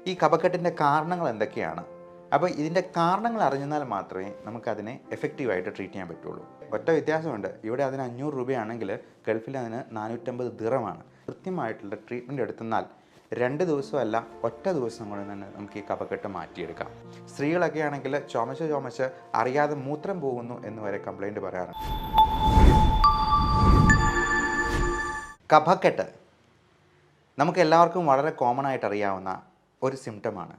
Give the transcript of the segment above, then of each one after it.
ഈ കഫക്കെട്ടിൻ്റെ കാരണങ്ങൾ എന്തൊക്കെയാണ്? അപ്പോൾ ഇതിൻ്റെ കാരണങ്ങൾ അറിഞ്ഞാൽ മാത്രമേ നമുക്കതിനെ എഫക്റ്റീവായിട്ട് ട്രീറ്റ് ചെയ്യാൻ പറ്റുള്ളൂ. ഒറ്റ വ്യത്യാസമുണ്ട്. ഇവിടെ അതിന് 500 രൂപയാണെങ്കിൽ ഗൾഫിൽ അതിന് 450 ദിറമാണ്. കൃത്യമായിട്ടുള്ള ട്രീറ്റ്മെൻറ്റ് എടുത്തെന്നാൽ 2 ദിവസമല്ല, ഒറ്റ ദിവസം കൊണ്ട് തന്നെ നമുക്ക് ഈ കഫക്കെട്ട് മാറ്റിയെടുക്കാം. സ്ത്രീകളൊക്കെ ആണെങ്കിൽ ചുമച്ച് അറിയാതെ മൂത്രം പോകുന്നു എന്ന് വരെ കംപ്ലൈൻറ്റ് പറയാറുണ്ട്. കഫക്കെട്ട് നമുക്ക് എല്ലാവർക്കും വളരെ കോമൺ ആയിട്ട് അറിയാവുന്ന ഒരു സിംറ്റമാണ്.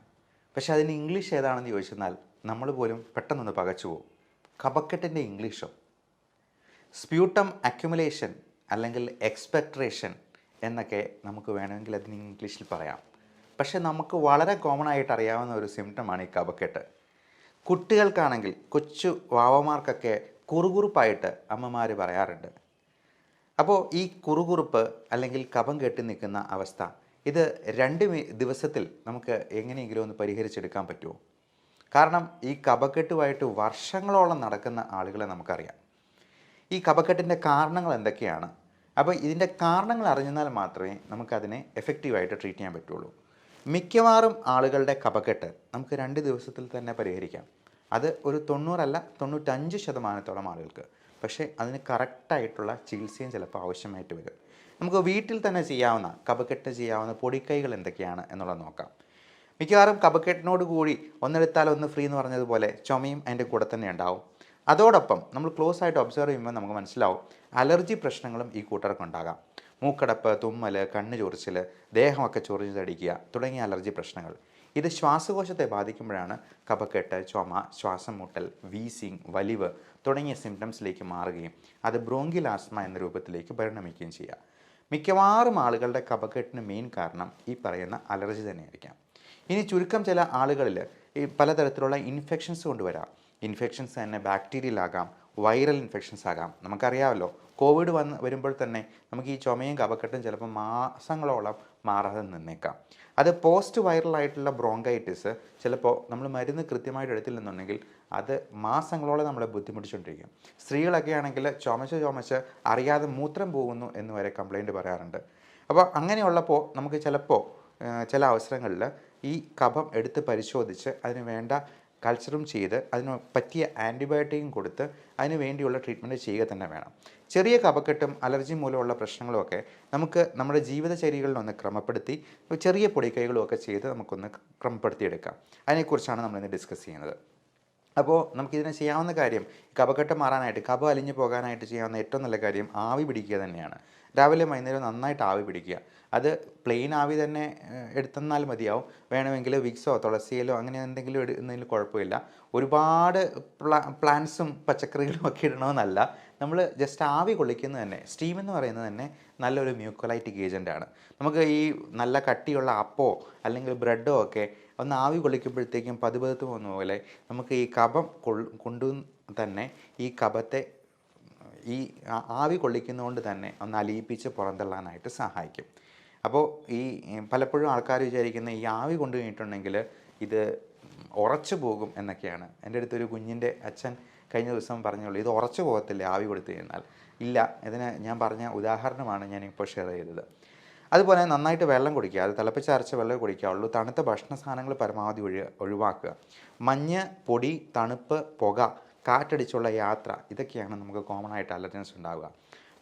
പക്ഷേ അതിന് ഇംഗ്ലീഷ് ഏതാണെന്ന് ചോദിച്ചെന്നാൽ നമ്മൾ പോലും പെട്ടെന്നൊന്ന് പകച്ചു പോകും. കഫക്കെട്ടിൻ്റെ ഇംഗ്ലീഷോ? സ്പ്യൂട്ടം അക്യുമുലേഷൻ അല്ലെങ്കിൽ എക്സ്പെക്ട്രേഷൻ എന്നൊക്കെ നമുക്ക് വേണമെങ്കിൽ അതിന് ഇംഗ്ലീഷിൽ പറയാം. പക്ഷേ നമുക്ക് വളരെ കോമൺ ആയിട്ട് അറിയാവുന്ന ഒരു സിംറ്റമാണ് ഈ കഫക്കെട്ട്. കുട്ടികൾക്കാണെങ്കിൽ, കൊച്ചു വാവമാർക്കൊക്കെ കുറുകുറുപ്പായിട്ട് അമ്മമാർ പറയാറുണ്ട്. അപ്പോൾ ഈ കുറുകുറുപ്പ് അല്ലെങ്കിൽ കഫം കെട്ടി നിൽക്കുന്ന അവസ്ഥ, ഇത് 2 ദിവസത്തിൽ നമുക്ക് എങ്ങനെയെങ്കിലും ഒന്ന് പരിഹരിച്ചെടുക്കാൻ പറ്റുമോ? കാരണം ഈ കഫക്കെട്ടുമായിട്ട് വർഷങ്ങളോളം നടക്കുന്ന ആളുകളെ നമുക്കറിയാം. ഈ കഫക്കെട്ടിൻ്റെ കാരണങ്ങൾ എന്തൊക്കെയാണ്? അപ്പോൾ ഇതിൻ്റെ കാരണങ്ങൾ അറിഞ്ഞാൽ മാത്രമേ നമുക്കതിനെ എഫക്റ്റീവായിട്ട് ട്രീറ്റ് ചെയ്യാൻ പറ്റുള്ളൂ. മിക്കവാറും ആളുകളുടെ കഫക്കെട്ട് നമുക്ക് 2 ദിവസത്തിൽ തന്നെ പരിഹരിക്കാം. അത് ഒരു 90 അല്ല 95% ആളുകൾക്ക്. പക്ഷേ അതിന് കറക്റ്റായിട്ടുള്ള ചികിത്സയും ചിലപ്പോൾ ആവശ്യമായിട്ട് വരും. നമുക്ക് വീട്ടിൽ തന്നെ ചെയ്യാവുന്ന കഫക്കെട്ട് ചെയ്യാവുന്ന പൊടിക്കൈകൾ എന്തൊക്കെയാണ് എന്നുള്ളത് നോക്കാം. മിക്കവാറും കഫക്കെട്ടിനോട് കൂടി ഒന്നെടുത്താൽ ഒന്ന് ഫ്രീ എന്ന് പറഞ്ഞതുപോലെ ചുമയും അതിൻ്റെ കൂടെ തന്നെ ഉണ്ടാവും. അതോടൊപ്പം നമ്മൾ ക്ലോസ് ആയിട്ട് ഒബ്സർവ് ചെയ്യുമ്പോൾ നമുക്ക് മനസ്സിലാവും അലർജി പ്രശ്നങ്ങളും ഈ കൂട്ടർക്കുണ്ടാകാം. മൂക്കടപ്പ്, തുമ്മൽ, കണ്ണ് ചൊറിച്ചിൽ, ദേഹമൊക്കെ ചൊറിഞ്ഞതടിക്കുക തുടങ്ങിയ അലർജി പ്രശ്നങ്ങൾ. ഇത് ശ്വാസകോശത്തെ ബാധിക്കുമ്പോഴാണ് കഫക്കെട്ട്, ചുമ, ശ്വാസം മുട്ടൽ, വീസിങ്, വലിവ് തുടങ്ങിയ സിംറ്റംസിലേക്ക് മാറുകയും അത് ബ്രോങ്കിയൽ ആസ്മ എന്ന രൂപത്തിലേക്ക് പരിണമിക്കുകയും ചെയ്യുക. മിക്കവാറും ആളുകളുടെ കഫക്കെട്ടിന് മെയിൻ കാരണം ഈ പറയുന്ന അലർജി തന്നെയായിരിക്കാം. ഇനി ചുരുക്കം ചില ആളുകളിൽ ഈ പലതരത്തിലുള്ള ഇൻഫെക്ഷൻസ് കൊണ്ടുവരാം. ഇൻഫെക്ഷൻസ് തന്നെ ബാക്ടീരിയൽ ആകാം, വൈറൽ ഇൻഫെക്ഷൻസ് ആകാം. നമുക്കറിയാമല്ലോ, കോവിഡ് വരുമ്പോൾ തന്നെ നമുക്ക് ഈ ചുമയും കഫക്കെട്ടും ചിലപ്പോൾ മാസങ്ങളോളം മാറാതെ നിന്നേക്കാം. അത് പോസ്റ്റ് വൈറലായിട്ടുള്ള ബ്രോങ്കൈറ്റിസ് ചിലപ്പോൾ നമ്മൾ മരുന്ന് കൃത്യമായിട്ട് എടുത്തില്ലെന്നുണ്ടെങ്കിൽ അത് മാസങ്ങളോളം നമ്മളെ ബുദ്ധിമുട്ടിച്ചുകൊണ്ടിരിക്കും. സ്ത്രീകളൊക്കെ ആണെങ്കിൽ ചുമച്ച് അറിയാതെ മൂത്രം പോകുന്നു എന്ന് വരെ കംപ്ലൈൻറ്റ് പറയാറുണ്ട്. അപ്പോൾ അങ്ങനെയുള്ളപ്പോൾ നമുക്ക് ചിലപ്പോൾ ചില അവസരങ്ങളിൽ ഈ കഫം എടുത്ത് പരിശോധിച്ച് അതിന് വേണ്ട കൾച്ചറും ചെയ്ത് അതിന് പറ്റിയ ആൻറ്റിബയോട്ടിക്കും കൊടുത്ത് അതിന് വേണ്ടിയുള്ള ട്രീറ്റ്മെൻറ്റ് ചെയ്യുക തന്നെ വേണം. ചെറിയ കഫക്കെട്ടും അലർജി മൂലമുള്ള പ്രശ്നങ്ങളുമൊക്കെ നമുക്ക് നമ്മുടെ ജീവിതചര്യകളിലൊന്ന് ക്രമപ്പെടുത്തി ചെറിയ പൊടിക്കൈകളും ഒക്കെ ചെയ്ത് നമുക്കൊന്ന് ക്രമപ്പെടുത്തിയെടുക്കാം. അതിനെക്കുറിച്ചാണ് നമ്മളിന്ന് ഡിസ്കസ് ചെയ്യുന്നത്. അപ്പോൾ നമുക്കിതിനെ ചെയ്യാവുന്ന കാര്യം, കഫക്കെട്ട് മാറാനായിട്ട്, കഫം അലിഞ്ഞു പോകാനായിട്ട് ചെയ്യാവുന്ന ഏറ്റവും നല്ല കാര്യം ആവി പിടിക്കുക തന്നെയാണ്. രാവിലെ വൈകുന്നേരം നന്നായിട്ട് ആവി പിടിക്കുക. അത് പ്ലെയിൻ ആവി തന്നെ എടുത്തെന്നാൽ മതിയാവും. വേണമെങ്കിൽ വിക്സോ തുളസിയിലോ അങ്ങനെ എന്തെങ്കിലും ഇടുന്നതിൽ കുഴപ്പമില്ല. ഒരുപാട് പ്ലാന്റ്സും പച്ചക്കറികളും ഒക്കെ ഇടണമെന്നല്ല. നമ്മൾ ജസ്റ്റ് ആവി കൊള്ളിക്കുന്നത് തന്നെ, സ്റ്റീം എന്ന് പറയുന്നത് തന്നെ നല്ലൊരു മ്യൂക്കോലൈറ്റിക് ഏജൻ്റാണ്. നമുക്ക് ഈ നല്ല കട്ടിയുള്ള അപ്പോ അല്ലെങ്കിൽ ബ്രെഡോ ഒക്കെ ഒന്ന് ആവി കൊള്ളിക്കുമ്പോഴത്തേക്കും പതുപതുത്ത് പോകുന്ന പോലെ നമുക്ക് ഈ കഫം കൊണ്ടു തന്നെ ഈ കഫത്തെ ഈ ആവി കൊള്ളിക്കുന്നതുകൊണ്ട് തന്നെ ഒന്ന് അലിയിപ്പിച്ച് പുറന്തള്ളാനായിട്ട് സഹായിക്കും. അപ്പോൾ ഈ പലപ്പോഴും ആൾക്കാർ വിചാരിക്കുന്ന ഈ ആവി കൊണ്ടു കഴിഞ്ഞിട്ടുണ്ടെങ്കിൽ ഇത് ഉറച്ചു പോകും എന്നൊക്കെയാണ്. എൻ്റെ അടുത്തൊരു കുഞ്ഞിൻ്റെ അച്ഛൻ കഴിഞ്ഞ ദിവസം പറഞ്ഞുള്ളൂ, ഇത് ഉറച്ചു പോകത്തില്ല ആവി കൊടുത്തു കഴിഞ്ഞാൽ. ഇല്ല, ഇതിന് ഞാൻ പറഞ്ഞ ഉദാഹരണമാണ് ഞാനിപ്പോൾ ഷെയർ ചെയ്തത്. അതുപോലെ നന്നായിട്ട് വെള്ളം കുടിക്കുക. അത് തിളപ്പിച്ചരച്ച വെള്ളം കുടിക്കാവുള്ളൂ. തണുത്ത ഭക്ഷണ സാധനങ്ങൾ പരമാവധി ഒഴിവാക്കുക. മഞ്ഞ്, പൊടി, തണുപ്പ്, പുക, കാറ്റടിച്ചുള്ള യാത്ര, ഇതൊക്കെയാണ് നമുക്ക് കോമൺ ആയിട്ട് അലർജൻസ് ഉണ്ടാവുക.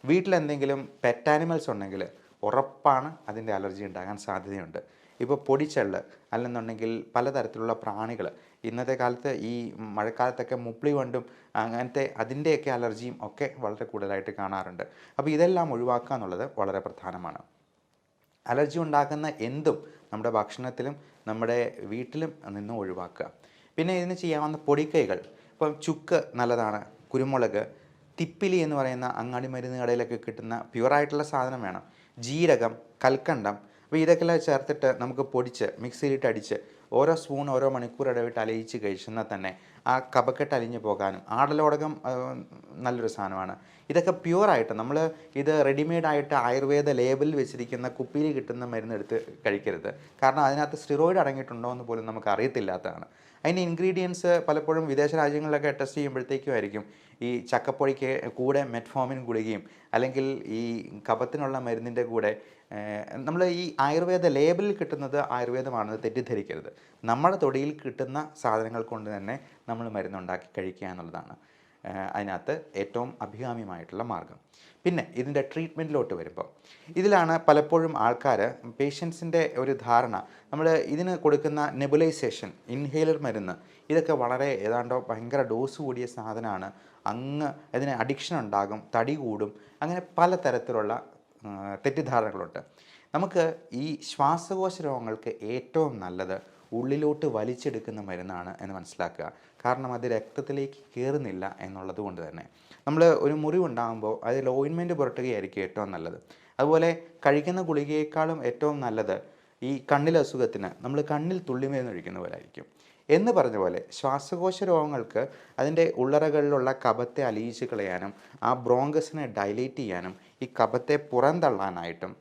വീട്ടിലെന്തെങ്കിലും പെറ്റ് ആനിമൽസ് ഉണ്ടെങ്കിൽ ഉറപ്പാണ് അതിൻ്റെ അലർജി ഉണ്ടാകാൻ സാധ്യതയുണ്ട്. ഇപ്പോൾ പൊടിച്ചെള്ള് അല്ലെന്നുണ്ടെങ്കിൽ പലതരത്തിലുള്ള പ്രാണികൾ, ഇന്നത്തെ കാലത്ത് ഈ മഴക്കാലത്തൊക്കെ മുപ്ലി വണ്ടും അങ്ങനത്തെ അതിൻ്റെയൊക്കെ അലർജിയും ഒക്കെ വളരെ കൂടുതലായിട്ട് കാണാറുണ്ട്. അപ്പോൾ ഇതെല്ലാം ഒഴിവാക്കുക എന്നുള്ളത് വളരെ പ്രധാനമാണ്. അലർജി ഉണ്ടാക്കുന്ന എന്തും നമ്മുടെ ഭക്ഷണത്തിലും നമ്മുടെ വീട്ടിലും നിന്ന് ഒഴിവാക്കുക. പിന്നെ ഇതിന് ചെയ്യാവുന്ന പൊടിക്കൈകൾ, ഇപ്പം ചുക്ക് നല്ലതാണ്, കുരുമുളക്, തിപ്പിലി എന്ന് പറയുന്ന അങ്ങാടി മരുന്ന് കടയിലൊക്കെ കിട്ടുന്ന പ്യുവറായിട്ടുള്ള സാധനം വേണം, ജീരകം, കൽക്കണ്ടം. അപ്പോൾ ഇതൊക്കെ ചേർത്തിട്ട് നമുക്ക് പൊടിച്ച് മിക്സിയിലിട്ട് അടിച്ച് ഓരോ സ്പൂൺ ഓരോ മണിക്കൂർ ഇടവിട്ട് അലിയിച്ച് കഴിച്ചെന്നാൽ തന്നെ ആ കഫക്കെട്ട് അലിഞ്ഞു പോകാനും, ആടലോടകം നല്ലൊരു സാധനമാണ്. ഇതൊക്കെ പ്യുവറായിട്ട് നമ്മൾ ഇത് റെഡിമെയ്ഡായിട്ട് ആയുർവേദ ലേബലിൽ വെച്ചിരിക്കുന്ന കുപ്പിയിൽ കിട്ടുന്ന മരുന്നെടുത്ത് കഴിക്കരുത്. കാരണം അതിനകത്ത് സ്റ്റിറോയിഡ് അടങ്ങിയിട്ടുണ്ടോ എന്ന് പോലും നമുക്ക് അറിയത്തില്ലാത്തതാണ്. അതിൻ്റെ ഇൻഗ്രീഡിയൻസ് പലപ്പോഴും വിദേശ രാജ്യങ്ങളിലൊക്കെ ടെസ്റ്റ് ചെയ്യുമ്പോഴത്തേക്കും ആയിരിക്കും ഈ ചക്കപ്പൊടിക്ക് കൂടെ മെറ്റ്ഫോമിൻ ഗുളികയും അല്ലെങ്കിൽ ഈ കഫത്തിനുള്ള മരുന്നിൻ്റെ കൂടെ നമ്മൾ ഈ ആയുർവേദ ലേബലിൽ കിട്ടുന്നത് ആയുർവേദമാണെന്ന് തെറ്റിദ്ധരിക്കരുത്. നമ്മുടെ തൊടിയിൽ കിട്ടുന്ന സാധനങ്ങൾ കൊണ്ട് തന്നെ നമ്മൾ മരുന്നുണ്ടാക്കി കഴിക്കുക എന്നുള്ളതാണ് അതിനകത്ത് ഏറ്റവും അഭികാമ്യമായിട്ടുള്ള മാർഗം. പിന്നെ ഇതിൻ്റെ ട്രീറ്റ്മെൻറ്റിലോട്ട് വരുമ്പോൾ ഇതിലാണ് പലപ്പോഴും ആൾക്കാർ പേഷ്യൻസിൻ്റെ ഒരു ധാരണ, നമ്മൾ ഇതിന് കൊടുക്കുന്ന നെബുലൈസേഷൻ, ഇൻഹേലർ മരുന്ന്, ഇതൊക്കെ വളരെ ഏതാണ്ടോ ഭയങ്കര ഡോസ് കൂടിയ സാധനമാണ്, അങ്ങ് അതിന് അഡിക്ഷൻ ഉണ്ടാകും, തടി കൂടും, അങ്ങനെ പലതരത്തിലുള്ള തെറ്റിദ്ധാരണകളുണ്ട്. നമുക്ക് ഈ ശ്വാസകോശ രോഗങ്ങൾക്ക് ഏറ്റവും നല്ലത് ഉള്ളിലോട്ട് വലിച്ചെടുക്കുന്ന മരുന്നാണ് എന്ന് മനസ്സിലാക്കുക. കാരണം അത് രക്തത്തിലേക്ക് കയറുന്നില്ല എന്നുള്ളത് കൊണ്ട് തന്നെ നമ്മൾ ഒരു മുറിവുണ്ടാകുമ്പോൾ അതിൽ ഓയിൻമെൻറ്റ് പുരട്ടുകയായിരിക്കും ഏറ്റവും നല്ലത്. അതുപോലെ കഴിക്കുന്ന ഗുളികയേക്കാളും ഏറ്റവും നല്ലത് ഈ കണ്ണിലെ അസുഖത്തിന് നമ്മൾ കണ്ണിൽ തുള്ളിമരുന്ന് ഒഴിക്കുന്ന പോലെ ആയിരിക്കും. എന്ന് പറഞ്ഞ പോലെ ശ്വാസകോശ രോഗങ്ങൾക്ക് അതിൻ്റെ ഉള്ളറകളിലുള്ള കഫത്തെ അലിയിച്ച് കളയാനും ആ ബ്രോങ്കസിനെ ഡൈലേറ്റ് ചെയ്യാനും ഈ കഫത്തെ പുറന്തള്ളാനായിട്ടും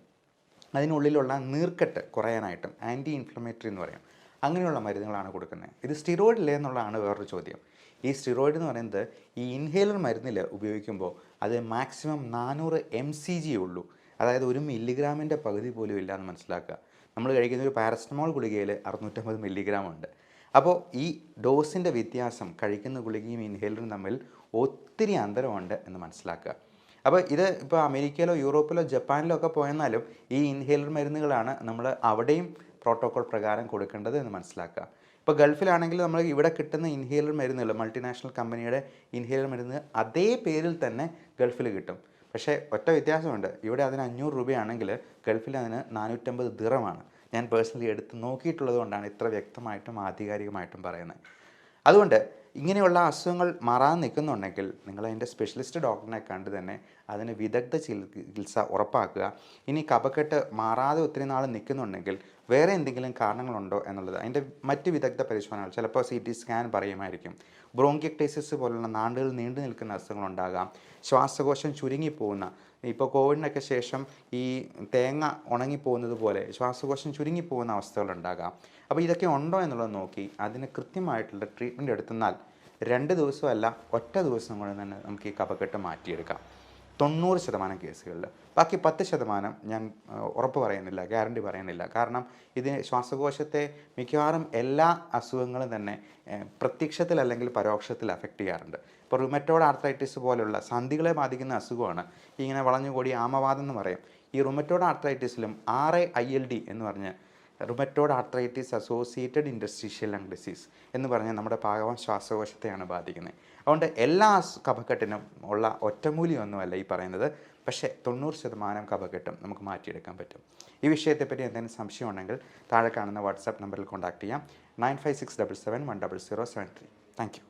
അതിനുള്ളിലുള്ള നീർക്കെട്ട് കുറയാനായിട്ടും ആൻറ്റി ഇൻഫ്ലമേറ്ററി എന്ന് പറയും, അങ്ങനെയുള്ള മരുന്നുകളാണ് കൊടുക്കുന്നത്. ഇത് സ്റ്റിറോയിഡ് ഇല്ലേ എന്നുള്ളതാണ് വേറൊരു ചോദ്യം. ഈ സ്റ്റിറോയിഡ് എന്ന് പറയുന്നത് ഈ ഇൻഹേലർ മരുന്നിൽ ഉപയോഗിക്കുമ്പോൾ അത് മാക്സിമം 400 mcg ഉള്ളൂ. അതായത് 1 മില്ലിഗ്രാമിൻ്റെ പകുതി പോലും ഇല്ല എന്ന് മനസ്സിലാക്കുക. നമ്മൾ കഴിക്കുന്ന ഒരു പാരസ്റ്റമോൾ ഗുളികയിൽ 650 മില്ലിഗ്രാം ഉണ്ട്. അപ്പോൾ ഈ ഡോസിൻ്റെ വ്യത്യാസം കഴിക്കുന്ന ഗുളികയും ഇൻഹേലറും തമ്മിൽ ഒത്തിരി അന്തരമുണ്ട് എന്ന് മനസ്സിലാക്കുക. അപ്പോൾ ഇത് ഇപ്പോൾ അമേരിക്കയിലോ യൂറോപ്പിലോ ജപ്പാനിലോ ഒക്കെ പോയെന്നാലും ഈ ഇൻഹേലർ മരുന്നുകളാണ് നമ്മൾ അവിടെയും പ്രോട്ടോകോൾ പ്രകാരം കൊടുക്കേണ്ടത് എന്ന് മനസ്സിലാക്കുക. ഇപ്പോൾ ഗൾഫിലാണെങ്കിൽ നമ്മൾ ഇവിടെ കിട്ടുന്ന ഇൻഹേലർ മരുന്നുകൾ, മൾട്ടിനാഷണൽ കമ്പനിയുടെ ഇൻഹേലർ മരുന്ന് അതേ പേരിൽ തന്നെ ഗൾഫിൽ കിട്ടും. പക്ഷേ ഒറ്റ വ്യത്യാസമുണ്ട്, ഇവിടെ അതിന് 500 രൂപയാണെങ്കിൽ ഗൾഫിൽ അതിന് 450 ദിറമാണ്. ഞാൻ പേഴ്സണലി എടുത്ത് നോക്കിയിട്ടുള്ളത് കൊണ്ടാണ് ഇത്ര വ്യക്തമായിട്ടും ആധികാരികമായിട്ടും പറയുന്നത്. അതുകൊണ്ട് ഇങ്ങനെയുള്ള അസുഖങ്ങൾ മാറാൻ നിൽക്കുന്നുണ്ടെങ്കിൽ നിങ്ങൾ അതിൻ്റെ സ്പെഷ്യലിസ്റ്റ് ഡോക്ടറിനെ കണ്ട് തന്നെ അതിന് വിദഗ്ധ ചികിത്സ ഉറപ്പാക്കുക. ഇനി കഫക്കെട്ട് മാറാതെ ഒത്തിരി നാൾ നിൽക്കുന്നുണ്ടെങ്കിൽ വേറെ എന്തെങ്കിലും കാരണങ്ങളുണ്ടോ എന്നുള്ളത് അതിൻ്റെ മറ്റ് വിദഗ്ധ പരിശോധനകൾ, ചിലപ്പോൾ CT സ്കാൻ പറയുമായിരിക്കും. ബ്രോങ്കിയക്ടൈസിസ് പോലുള്ള നാണ്ടുകൾ നീണ്ടു നിൽക്കുന്ന അസുഖങ്ങളുണ്ടാകാം. ശ്വാസകോശം ചുരുങ്ങിപ്പോകുന്ന, ഇപ്പോൾ കോവിഡിനൊക്കെ ശേഷം ഈ തേങ്ങ ഉണങ്ങിപ്പോകുന്നത് പോലെ ശ്വാസകോശം ചുരുങ്ങിപ്പോകുന്ന അവസ്ഥകളുണ്ടാകാം. അപ്പോൾ ഇതൊക്കെ ഉണ്ടോ എന്നുള്ളത് നോക്കി അതിന് കൃത്യമായിട്ടുള്ള ട്രീറ്റ്മെൻറ്റ് എടുത്തെന്നാൽ 2 ദിവസമല്ല ഒറ്റ ദിവസം കൊണ്ട് തന്നെ നമുക്ക് ഈ കഫക്കെട്ട് മാറ്റിയെടുക്കാം 90% കേസുകളിൽ. ബാക്കി 10% ഞാൻ ഉറപ്പ് പറയുന്നില്ല, ഗ്യാരണ്ടി പറയുന്നില്ല. കാരണം ഇതിന് ശ്വാസകോശത്തെ മിക്കവാറും എല്ലാ അസുഖങ്ങളും തന്നെ പ്രത്യക്ഷത്തിൽ അല്ലെങ്കിൽ പരോക്ഷത്തിൽ അഫക്റ്റ് ചെയ്യാറുണ്ട്. ഇപ്പോൾ റുമറ്റോയ്ഡ് ആർത്രൈറ്റിസ് പോലുള്ള സന്ധികളെ ബാധിക്കുന്ന അസുഖമാണ് ഇങ്ങനെ വളഞ്ഞുകൂടി ആമവാദം എന്ന് പറയും. ഈ റുമറ്റോയ്ഡ് ആർത്രൈറ്റിസിലും RAILD എന്ന് പറഞ്ഞ് rheumatoid arthritis associated ഇൻഡസ്ട്രീഷ്യൽ lung disease എന്ന് പറഞ്ഞാൽ നമ്മുടെ പാകവം ശ്വാസകോശത്തെയാണ് ബാധിക്കുന്നത്. അതുകൊണ്ട് എല്ലാ കഫക്കെട്ടിനും ഉള്ള ഒറ്റമൂലിയൊന്നുമല്ല ഈ പറയുന്നത്. പക്ഷേ 90% കഫക്കെട്ടും നമുക്ക് മാറ്റിയെടുക്കാൻ പറ്റും. ഈ വിഷയത്തെപ്പറ്റി എന്തെങ്കിലും സംശയം ഉണ്ടെങ്കിൽ താഴെ കാണുന്ന വാട്സാപ്പ് നമ്പറിൽ കോൺടാക്ട് ചെയ്യാം. 9567710073. Thank you.